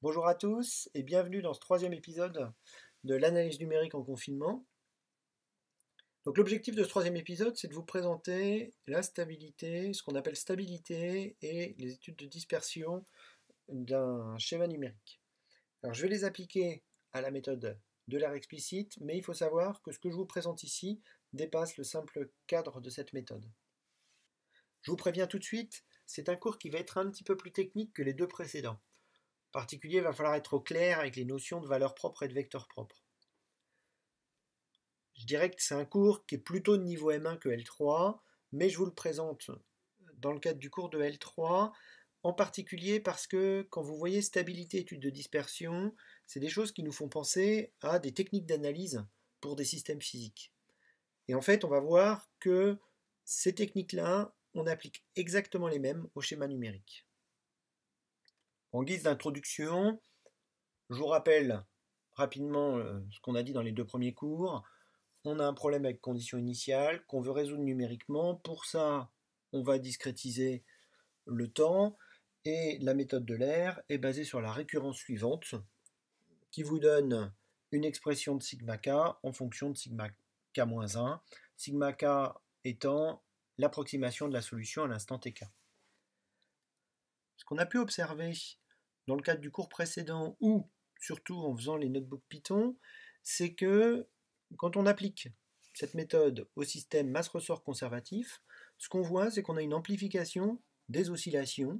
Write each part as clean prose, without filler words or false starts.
Bonjour à tous et bienvenue dans ce troisième épisode de l'analyse numérique en confinement. Donc l'objectif de ce troisième épisode, c'est de vous présenter la stabilité, ce qu'on appelle stabilité et les études de dispersion d'un schéma numérique. Alors je vais les appliquer à la méthode de l'aire explicite, mais il faut savoir que ce que je vous présente ici dépasse le simple cadre de cette méthode. Je vous préviens tout de suite, c'est un cours qui va être un petit peu plus technique que les deux précédents. En particulier, il va falloir être au clair avec les notions de valeurs propres et de vecteurs propres. Je dirais que c'est un cours qui est plutôt de niveau M1 que L3, mais je vous le présente dans le cadre du cours de L3, en particulier parce que quand vous voyez stabilité, étude de dispersion, c'est des choses qui nous font penser à des techniques d'analyse pour des systèmes physiques. Et en fait, on va voir que ces techniques-là, on applique exactement les mêmes au schéma numérique. En guise d'introduction, je vous rappelle rapidement ce qu'on a dit dans les deux premiers cours. On a un problème avec condition initiale qu'on veut résoudre numériquement. Pour ça, on va discrétiser le temps et la méthode de l'aire est basée sur la récurrence suivante qui vous donne une expression de sigma k en fonction de sigma k-1, sigma k étant l'approximation de la solution à l'instant tk. Ce qu'on a pu observer dans le cadre du cours précédent ou surtout en faisant les notebooks Python, c'est que quand on applique cette méthode au système masse-ressort conservatif, ce qu'on voit, c'est qu'on a une amplification des oscillations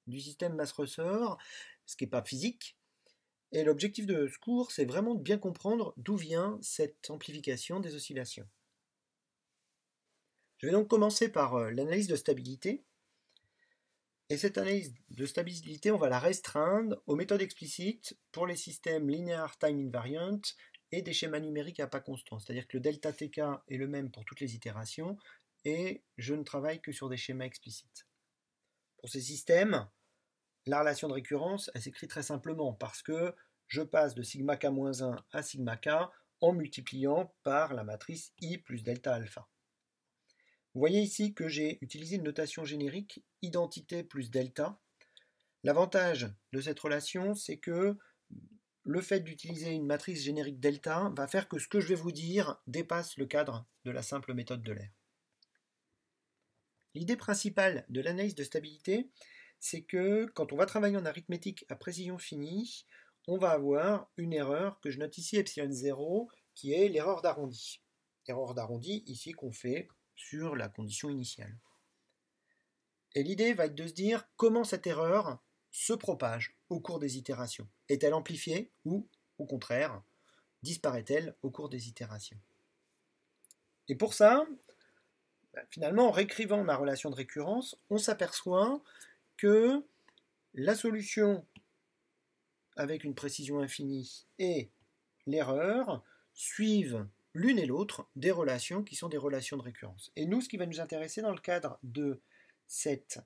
du système masse-ressort, ce qui n'est pas physique. Et l'objectif de ce cours, c'est vraiment de bien comprendre d'où vient cette amplification des oscillations. Je vais donc commencer par l'analyse de stabilité. Et cette analyse de stabilité, on va la restreindre aux méthodes explicites pour les systèmes linear time invariant et des schémas numériques à pas constant. C'est-à-dire que le delta tk est le même pour toutes les itérations et je ne travaille que sur des schémas explicites. Pour ces systèmes, la relation de récurrence, elle s'écrit très simplement parce que je passe de sigma k-1 à sigma k en multipliant par la matrice I plus delta alpha. Vous voyez ici que j'ai utilisé une notation générique identité plus delta. L'avantage de cette relation, c'est que le fait d'utiliser une matrice générique delta va faire que ce que je vais vous dire dépasse le cadre de la simple méthode de l'aire. L'idée principale de l'analyse de stabilité, c'est que quand on va travailler en arithmétique à précision finie, on va avoir une erreur que je note ici epsilon 0, qui est l'erreur d'arrondi. Erreur d'arrondi ici qu'on fait sur la condition initiale. Et l'idée va être de se dire comment cette erreur se propage au cours des itérations. Est-elle amplifiée ou, au contraire, disparaît-elle au cours des itérations? Et pour ça, finalement, en réécrivant ma relation de récurrence, on s'aperçoit que la solution avec une précision infinie et l'erreur suivent l'une et l'autre des relations qui sont des relations de récurrence. Et nous, ce qui va nous intéresser dans le cadre de cette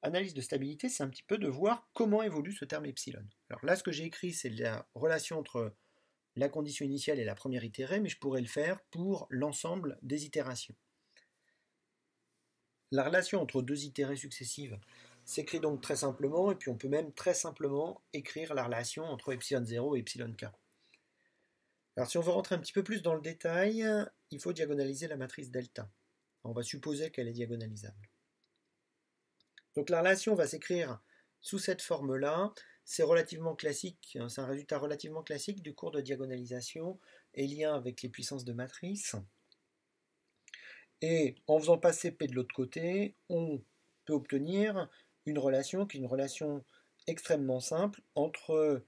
analyse de stabilité, c'est un petit peu de voir comment évolue ce terme epsilon. Alors là, ce que j'ai écrit, c'est la relation entre la condition initiale et la première itérée, mais je pourrais le faire pour l'ensemble des itérations. La relation entre deux itérées successives s'écrit donc très simplement, et puis on peut même très simplement écrire la relation entre epsilon 0 et epsilon k. Alors si on veut rentrer un petit peu plus dans le détail, il faut diagonaliser la matrice delta. On va supposer qu'elle est diagonalisable. Donc la relation va s'écrire sous cette forme-là. C'est relativement classique, c'est un résultat relativement classique du cours de diagonalisation et lien avec les puissances de matrice. Et en faisant passer P de l'autre côté, on peut obtenir une relation qui est une relation extrêmement simple entre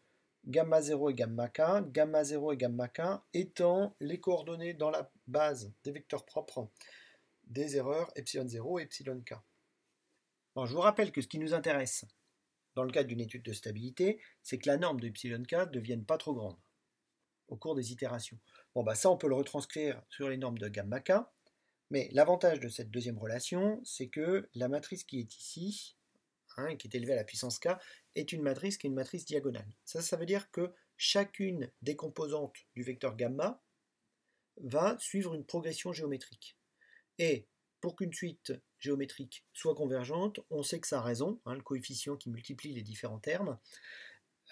gamma 0 et gamma k étant les coordonnées dans la base des vecteurs propres des erreurs epsilon 0 et epsilon k. Alors, je vous rappelle que ce qui nous intéresse dans le cadre d'une étude de stabilité, c'est que la norme de epsilon k ne devienne pas trop grande au cours des itérations. Bon, bah ça, on peut le retranscrire sur les normes de gamma k, mais l'avantage de cette deuxième relation, c'est que la matrice qui est ici, qui est élevée à la puissance k, est une matrice qui est une matrice diagonale. Ça veut dire que chacune des composantes du vecteur gamma va suivre une progression géométrique. Et pour qu'une suite géométrique soit convergente, on sait que ça a raison, le coefficient qui multiplie les différents termes,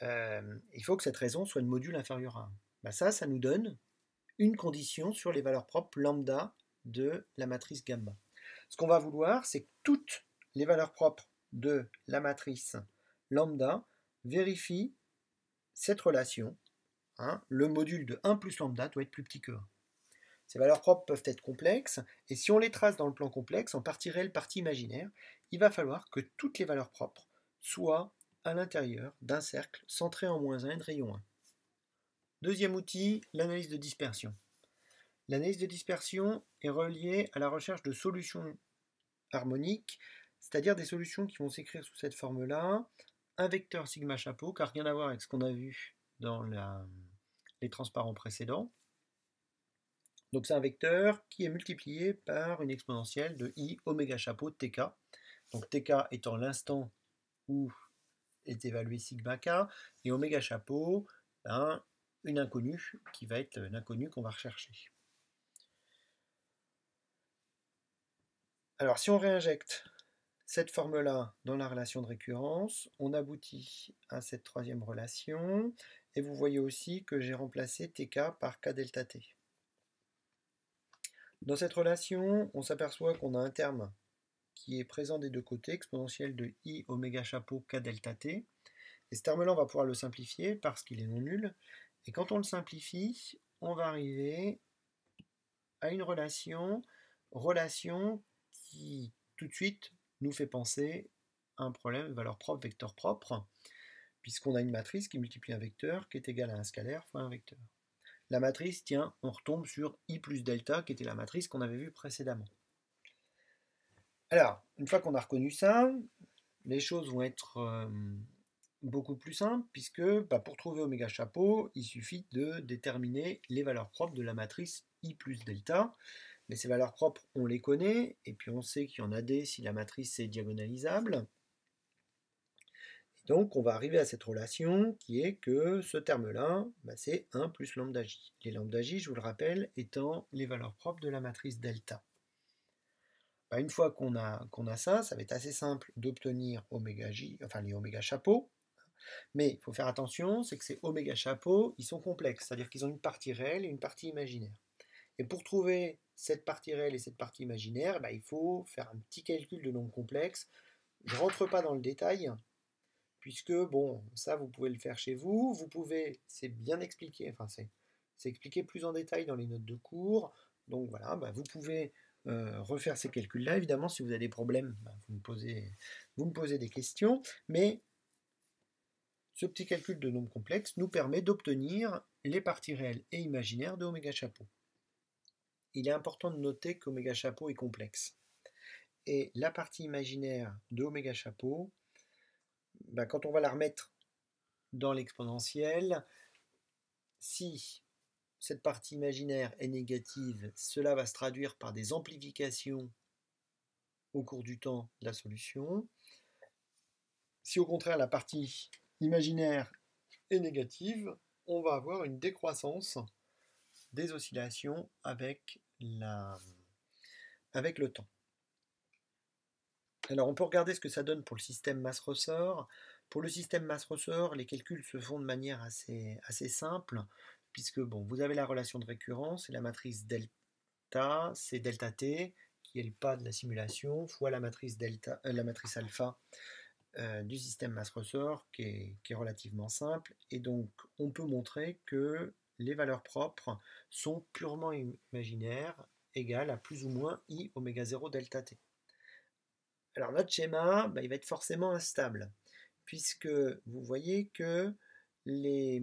il faut que cette raison soit de module inférieur à 1. Ben ça nous donne une condition sur les valeurs propres lambda de la matrice gamma. Ce qu'on va vouloir, c'est que toutes les valeurs propres de la matrice lambda vérifient cette relation. Le module de 1 plus lambda doit être plus petit que 1. Ces valeurs propres peuvent être complexes, et si on les trace dans le plan complexe, en partie réelle, partie imaginaire, il va falloir que toutes les valeurs propres soient à l'intérieur d'un cercle centré en -1 et de rayon 1. Deuxième outil, l'analyse de dispersion. L'analyse de dispersion est reliée à la recherche de solutions harmoniques, c'est-à-dire des solutions qui vont s'écrire sous cette forme-là, un vecteur sigma chapeau, car rien à voir avec ce qu'on a vu dans les transparents précédents. Donc c'est un vecteur qui est multiplié par une exponentielle de i oméga chapeau de tk. Donc tk étant l'instant où est évalué sigma k, et oméga chapeau, une inconnue qui va être l'inconnue qu'on va rechercher. Alors si on réinjecte cette forme-là dans la relation de récurrence, on aboutit à cette troisième relation, et vous voyez aussi que j'ai remplacé tk par k delta t. Dans cette relation, on s'aperçoit qu'on a un terme qui est présent des deux côtés, exponentielle de i oméga chapeau k delta t. Et ce terme-là, on va pouvoir le simplifier parce qu'il est non nul. Et quand on le simplifie, on va arriver à une relation qui, tout de suite, nous fait penser à un problème de valeur propre, vecteur propre, puisqu'on a une matrice qui multiplie un vecteur qui est égal à un scalaire fois un vecteur. La matrice, tiens, on retombe sur i plus delta, qui était la matrice qu'on avait vue précédemment. Alors, une fois qu'on a reconnu ça, les choses vont être beaucoup plus simples, puisque pour trouver oméga chapeau, il suffit de déterminer les valeurs propres de la matrice i plus delta. Mais ces valeurs propres, on les connaît, et puis on sait qu'il y en a des si la matrice est diagonalisable. Donc on va arriver à cette relation qui est que ce terme-là, c'est 1 plus lambda j. Les lambda j, je vous le rappelle, étant les valeurs propres de la matrice delta. Une fois qu'on a ça, ça va être assez simple d'obtenir oméga j, enfin les oméga chapeaux. Mais il faut faire attention, c'est que ces oméga chapeaux, ils sont complexes, c'est-à-dire qu'ils ont une partie réelle et une partie imaginaire. Et pour trouver cette partie réelle et cette partie imaginaire, il faut faire un petit calcul de nombre complexe. Je ne rentre pas dans le détail, puisque, bon, ça, vous pouvez le faire chez vous. Vous pouvez, c'est bien expliqué, enfin, c'est expliqué plus en détail dans les notes de cours. Donc voilà, vous pouvez refaire ces calculs-là. Évidemment, si vous avez des problèmes, vous me posez des questions. Mais ce petit calcul de nombre complexe nous permet d'obtenir les parties réelles et imaginaires de oméga chapeau. Il est important de noter qu'oméga chapeau est complexe. Et la partie imaginaire de oméga chapeau, quand on va la remettre dans l'exponentielle, si cette partie imaginaire est négative, cela va se traduire par des amplifications au cours du temps de la solution. Si au contraire la partie imaginaire est négative, on va avoir une décroissance des oscillations avec le temps. Alors on peut regarder ce que ça donne pour le système masse-ressort. Pour le système masse-ressort, les calculs se font de manière assez simple, puisque vous avez la relation de récurrence et la matrice delta, c'est delta t, qui est le pas de la simulation, fois la matrice alpha du système masse-ressort, qui est relativement simple. Et donc on peut montrer que les valeurs propres sont purement imaginaires, égales à plus ou moins i oméga 0 delta t. Alors notre schéma, il va être forcément instable, puisque vous voyez que les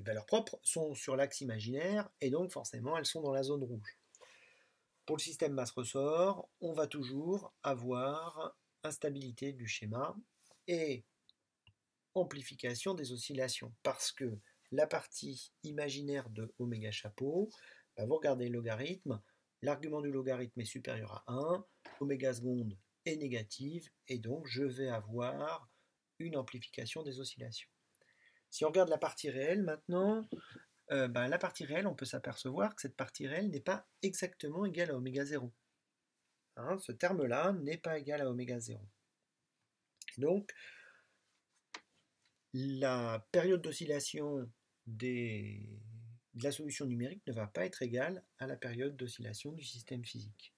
valeurs propres sont sur l'axe imaginaire, et donc forcément elles sont dans la zone rouge. Pour le système masse-ressort, on va toujours avoir instabilité du schéma et amplification des oscillations, parce que la partie imaginaire de oméga chapeau, vous regardez le logarithme, l'argument du logarithme est supérieur à 1, oméga seconde est négative, et donc je vais avoir une amplification des oscillations. Si on regarde la partie réelle maintenant, la partie réelle, on peut s'apercevoir que cette partie réelle n'est pas exactement égale à oméga 0. Ce terme-là n'est pas égal à oméga 0. Et donc, la période d'oscillation de la solution numérique ne va pas être égale à la période d'oscillation du système physique.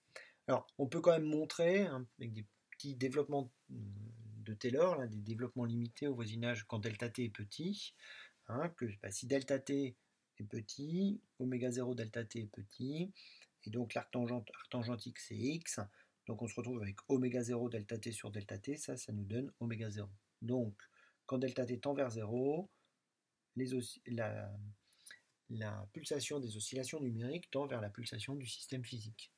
Alors, on peut quand même montrer, hein, avec des petits développements de Taylor, là, des développements limités au voisinage quand delta t est petit, hein, que si delta t est petit, oméga 0 delta t est petit, et donc l'arc tangente x c'est x, donc on se retrouve avec oméga 0 delta t sur delta t, ça nous donne oméga 0. Donc, quand delta t tend vers 0, la pulsation des oscillations numériques tend vers la pulsation du système physique.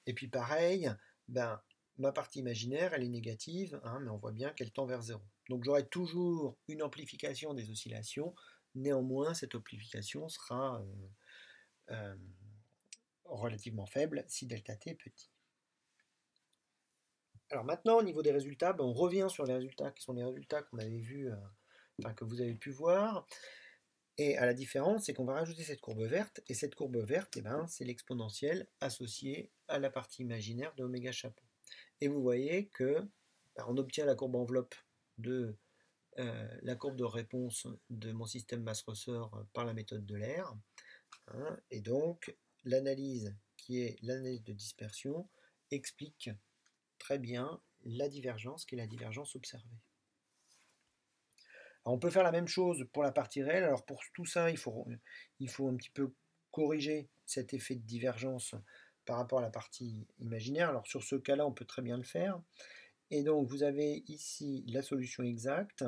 Et puis pareil, ben, ma partie imaginaire, elle est négative, hein, mais on voit bien qu'elle tend vers 0. Donc j'aurai toujours une amplification des oscillations, néanmoins cette amplification sera relativement faible si delta t est petit. Alors maintenant, au niveau des résultats, ben, on revient sur les résultats qui sont les résultats qu'on avait vus, que vous avez pu voir. Et à la différence, c'est qu'on va rajouter cette courbe verte, et cette courbe verte, eh ben, c'est l'exponentielle associée à la partie imaginaire de oméga chapeau. Et vous voyez que ben, on obtient la courbe enveloppe de la courbe de réponse de mon système masse-ressort par la méthode de l'air. Hein, et donc, l'analyse qui est l'analyse de dispersion explique très bien la divergence qui est la divergence observée. Alors, on peut faire la même chose pour la partie réelle. Alors pour tout ça, il faut un petit peu corriger cet effet de divergence par rapport à la partie imaginaire. Alors sur ce cas-là, on peut très bien le faire. Et donc vous avez ici la solution exacte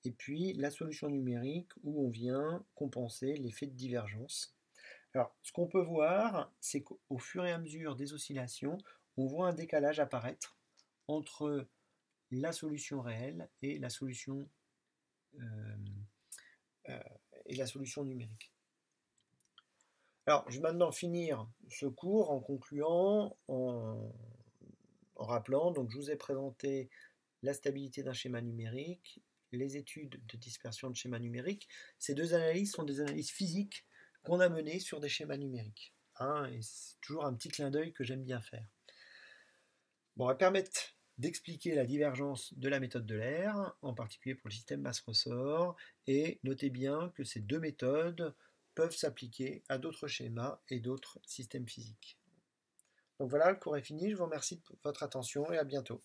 et puis la solution numérique où on vient compenser l'effet de divergence. Alors ce qu'on peut voir, c'est qu'au fur et à mesure des oscillations, on voit un décalage apparaître entre la solution réelle et la solution numérique. Alors, je vais maintenant finir ce cours en concluant, en rappelant, donc je vous ai présenté la stabilité d'un schéma numérique, les études de dispersion de schémas numériques. Ces deux analyses sont des analyses physiques qu'on a menées sur des schémas numériques. Hein, et c'est toujours un petit clin d'œil que j'aime bien faire. Bon, elles permettent d'expliquer la divergence de la méthode de l'air, en particulier pour le système masse-ressort, et notez bien que ces deux méthodes peuvent s'appliquer à d'autres schémas et d'autres systèmes physiques. Donc voilà, le cours est fini, je vous remercie de votre attention et à bientôt.